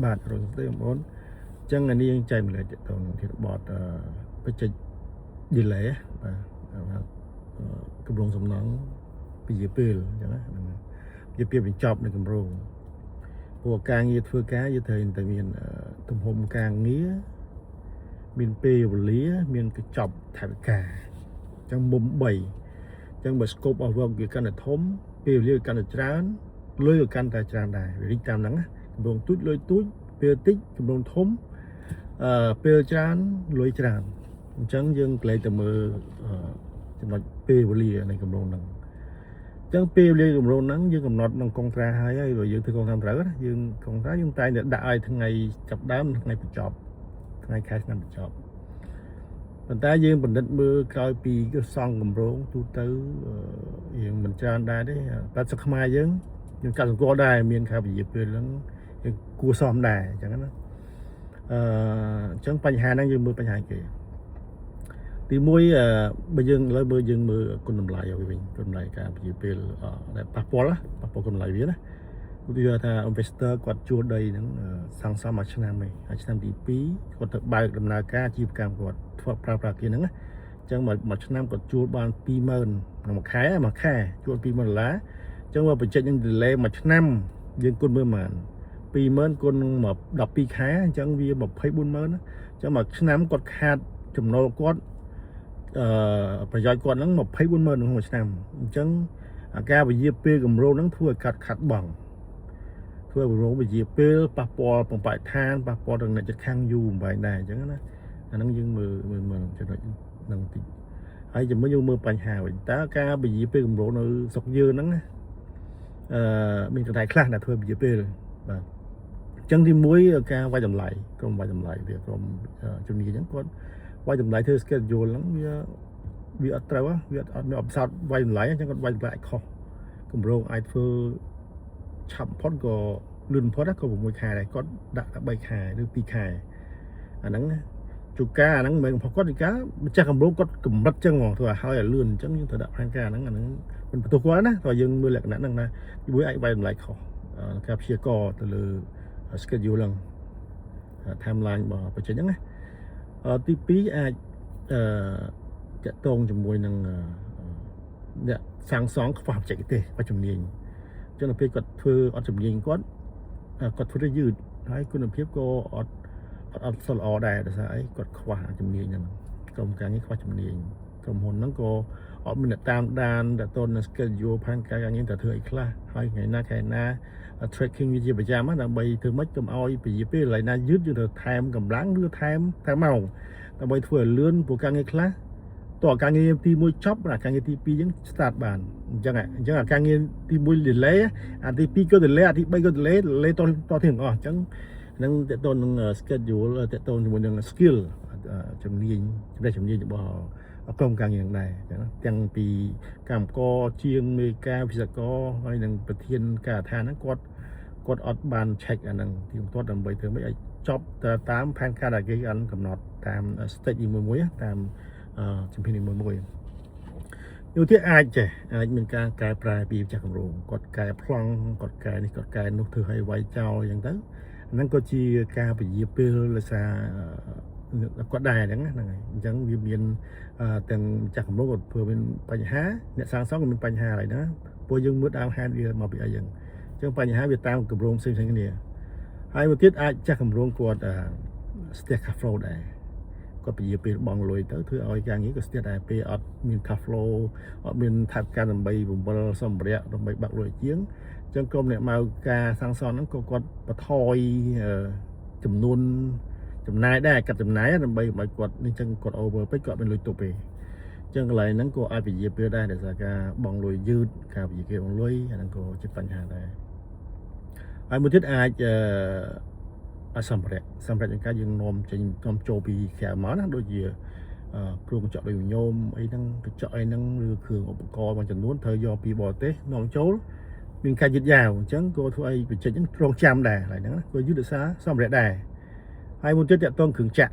បាទរងទៅបងចឹងនេះយើងចែកម្លែកទៅធានបត់បច្ចេក delay បាទកម្រងសំណងពីជាពេលចឹងណាជាពេលបញ្ចប់នៅកម្រងពួកការងារធ្វើការយើងត្រូវតែមានទំហំការងារមានពេលវេលាមានកញ្ចប់ថវិកាចឹងមុំ3ចឹងបើ scope of work វាកាន់តែធំពេលវេលាកាន់តែច្រើនលុយក៏កាន់តែច្រើនដែរវារីកតាមហ្នឹងណាកម្រងទូចលុយទូចពេលតិចកម្រងធំពេលច្រើនលុយច្រើនអញ្ចឹងយើងក្លែងតែមើលចំណុចពេលវេលានៃកម្រងហ្នឹងអញ្ចឹងពេលវេលាកម្រងហ្នឹងយើងកំណត់ក្នុងកុងត្រាហើយបើយើងធ្វើកុងត្រាត្រូវណាយើងកុងត្រាយើងតែងតែដាក់ឲ្យថ្ងៃចាប់ដើមថ្ងៃបញ្ចប់ថ្ងៃខែឆ្នាំបញ្ចប់ប៉ុន្តែយើងបណ្ឌិតមើលក្រោយពីសង់កម្រងទូទៅយើងមិនច្រើនដែរទេតែស្រុកខ្មែរយើងកាត់សង្កត់ដែរមានការពជាពេលហ្នឹងយើងគួរសមដែរអញ្ចឹងណាអញ្ចឹងបញ្ហាហ្នឹងយើងមើលបញ្ហាគេទី1បើយើងឥឡូវមើលយើងមើលគុណតម្លៃឲ្យវិញគុណតម្លៃការពជាពេលដែលប៉ះពាល់គុណតម្លៃវាណាឧទាហរណ៍ថា investor គាត់ជួលដីហ្នឹងសង់សមមួយឆ្នាំឯងហើយឆ្នាំទី2គាត់ទៅបើកដំណើរការអាជីវកម្មគាត់ធ្វើប្រើប្រាស់គេហ្នឹងណាអញ្ចឹងមួយឆ្នាំគាត់ជួលបាន20000ក្នុងមួយខែជួល$20000អញ្ចឹងមកបញ្ចេញនឹង delay មួយឆ្នាំយើងគុណមើលប៉ុន្មាន20000គុណមក12ខែអញ្ចឹងវា24000ណាអញ្ចឹងមួយឆ្នាំគាត់ខាតចំណូលគាត់ប្រយោជន៍គាត់ហ្នឹង24000ក្នុងមួយឆ្នាំអញ្ចឹងអាការវិជាពេលកម្រោងហ្នឹងធ្វើឲ្យខាត់បងធ្វើកម្រោងវិជាពេលប៉ះពាល់បំបែកឋានប៉ះពាល់ដល់អ្នកជិតខាងយូរបំបែកដែរអញ្ចឹងណាអាហ្នឹងយើងមើលចំណុចហ្នឹងតិចហើយជាមួយយើងមើលបញ្ហាវិញតើការវិជាពេលកម្រោងនៅស្រុកយើងហ្នឹងណាមានកន្លែងខ្លះដែលធ្វើវិជាពេលបាទអញ្ចឹងទី1ការវាយតម្លៃក្រុមវាយតម្លៃវាក្រុមជំនាញអញ្ចឹងគាត់វាយតម្លៃធ្វើ schedule ហ្នឹងវាអត់ត្រូវវាអត់មានអបសោតវាយតម្លៃអញ្ចឹងគាត់វាយតម្លៃឲ្យខុសកម្រងអាចធ្វើឆាប់ផុតក៏លឿនផុតក៏6ខែដែរគាត់ដាក់3ខែឬ2ខែអាហ្នឹងជួការអាហ្នឹងមិនមែនផុសគាត់ជួការម្ចាស់កម្រងគាត់កម្រិតអញ្ចឹងហ្មងធ្វើឲ្យហើយលឿនអញ្ចឹងយើងត្រូវដាក់ផែនការហ្នឹងអាហ្នឹងមិនបន្ទោសគាត់ណាតែយើងមើលលក្ខណៈហ្នឹងណាមួយអាចវាយតម្លៃខុសការព្យាករទៅលើ schedule ហ្នឹង timeline របស់បញ្ចេញហ្នឹងណាទី2អាចតាក់ទងជាមួយនឹងអ្នកសាងសង់ខ្វះបច្ចេកទេសខ្វះជំនាញអញ្ចឹងដល់ពេលគាត់ធ្វើអត់ជំនាញគាត់ធ្វើទៅយឺតហើយគុណភាពក៏អត់សូវល្អដែរដោយសារអីគាត់ខ្វះជំនាញហ្នឹងក្រុមការងារខ្វះជំនាញក្រុមហ៊ុនហ្នឹងក៏អត់មានអ្នកតាមដានតាក់ទងនឹង schedule ផែនការការងារតើធ្វើអីខ្លះហើយថ្ងៃណា tracking វាជាប្រចាំដើម្បីធ្វើម៉េចកុំឲ្យពជាពេលកន្លែងណាយឺតយើងត្រូវថែមកម្លាំងឬថែមម៉ោងដើម្បីធ្វើឲ្យលឿនព្រោះការងារខ្លះតើការងារទី1ចប់ការងារទី2យើង start បានអញ្ចឹងអាការងារទី1 delay អាទី2ក៏ delay អាទី3ក៏ delay តទាំងអស់អញ្ចឹងនឹងតើតនឹង schedule តើតជាមួយនឹង skill ជំនាញរបស់ក្រុមការងារដែរទាំងពីកម្មករជាងមេការវិស្វករហើយនឹងប្រធានការដ្ឋានហ្នឹងគាត់អត់បាន check អាហ្នឹងទីបន្ទាត់ដើម្បីធ្វើឲ្យចប់តាមផែនការដែលគេបានកំណត់តាម stage មួយតាមជំហានមួយនោះទៀតអាចមានការកែប្រែពីម្ចាស់គម្រោងគាត់កែប្លង់គាត់កែនេះគាត់កែនោះធ្វើឲ្យវាយចោលអញ្ចឹងទៅហ្នឹងក៏ជាការពជាពេលដោយសារគាត់ដែរហ្នឹងហើយអញ្ចឹងវាមានទាំងម្ចាស់គម្រោងគាត់ធ្វើមានបញ្ហាអ្នកសាងសង់ក៏មានបញ្ហាហើយណាព្រោះយើងមើលដើមហេតុវាមកពីអីចឹងអញ្ចឹងបញ្ហាវាតាមគម្រោងផ្សេងៗគ្នាហើយមួយទៀតអាចចាស់គម្រោងគាត់ស្ទះ cash flow ដែរគាត់ពជាពេលបងលុយទៅធ្វើឲ្យការងារក៏ស្ទះដែរពេលអត់មាន cash flow អត់មានថវិកាដើម្បីបំពេញសម្ភារៈដើម្បីបាក់លុយជាងអញ្ចឹងក្រុមអ្នកមកការសាងសង់ហ្នឹងក៏គាត់បន្ថយចំនួនចំណាយដែរកាត់ចំណាយដើម្បីឲ្យគាត់នេះចឹងគាត់ over ពេកគាត់មានលុយទុបទេអញ្ចឹងកន្លែងហ្នឹងក៏អាចពជាពេលដែរដោយសារការបងលុយយឺតការពជាពេលបងលុយអាហ្នឹងក៏ជាបញ្ហាដែរហើយមួយទៀតអាចសម្ភារៈក្នុងការយើងនាំចេញនាំចូលពីក្រៅមកណាដូចជាគ្រឿងកញ្ចក់ដូចញោមអីហ្នឹងកញ្ចក់អីហ្នឹងឬគ្រឿងឧបករណ៍មួយចំនួនត្រូវយកពីបរទេសនាំចូលមានការយឺតយ៉ាវអញ្ចឹងក៏ធ្វើឲ្យបញ្ចេញហ្នឹងត្រង់ចាំដែរហើយហ្នឹងក៏យឺតដោយសារសម្ភារៈដែរហើយមួយទៀតតកតងគ្រឿងចក្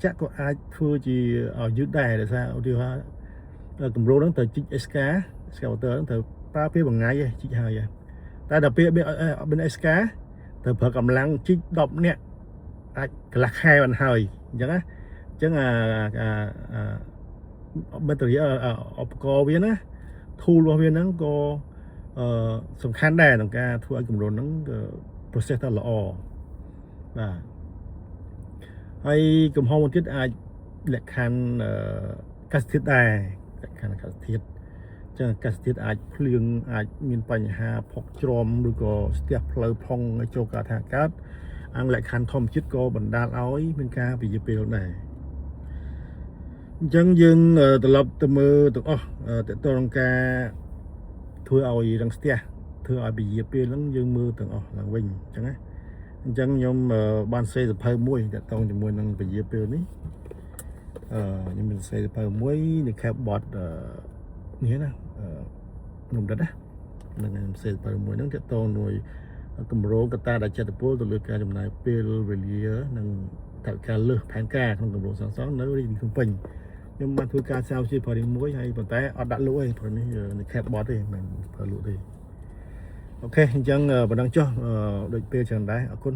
រក៏អាចធ្វើជាយឺតដែរដោយសារឧទាហរណ៍កម្រោងហ្នឹងត្រូវជីក excavator ហ្នឹងត្រូវប្រើពេលមួយថ្ងៃជីកហើយតែដល់ពេលមាន SK ត្រូវ เพิ่มกำลังจิกดอกเนี่ยกระแค่มันหายจังนะจังแบตเตอรี่อุปกรณ์เวียนนะทูลเวียนนั้นก็สำคัญได้ตรงการทั่วกลุ่มโดนนั้น process ตลอดไอ้กลุ่มฮอร์โมนที่อาจเล็กคันกัสทิดได้เล็กคันกัสทิดจังกัสทิดอาจเพลียงอาจมีปัญหาพกจอมหรือก็สเตียเพลย์พองโจกาทางกัดอังเล็กคันทอมชิดก็บรรดาเอาไอ้เป็นการไปยืมเปลวไหนจังยังตลบตมือตัวแต่ตัวตรงการทัวเอาอีดังสเตียทัวเอาไปยืมเปลวแล้วยังมือตัวหลังวิ่งจังไงจังยมบ้านเซ่จะเพิ่มมวยแต่ต้องจะมวยนั่งไปยืมเปลวนี้ยังเป็นเซ่จะเพิ่มมวยในแคบบอดนี่นะหนุ่มดัดนะนั่งเซ่จะเพิ่มมวยนั่งจะต้องหน่วยกำโรงกระตาได้จัดตัวตัวเลือกการจำหน่ายเปลวเวลียนั่งถัดการเลือกแผนการของกำโรงสังสรรค์นั้นได้ดีขึ้นเป็นยังมาทัวการเซลล์พอดีมวยให้ปัจจัยอัดดัดลุยพอนี้ในแคบบอดเลยมันพอลุยโอเคจังบันดังจ้าโดยเปลวจังได้ขอบคุณ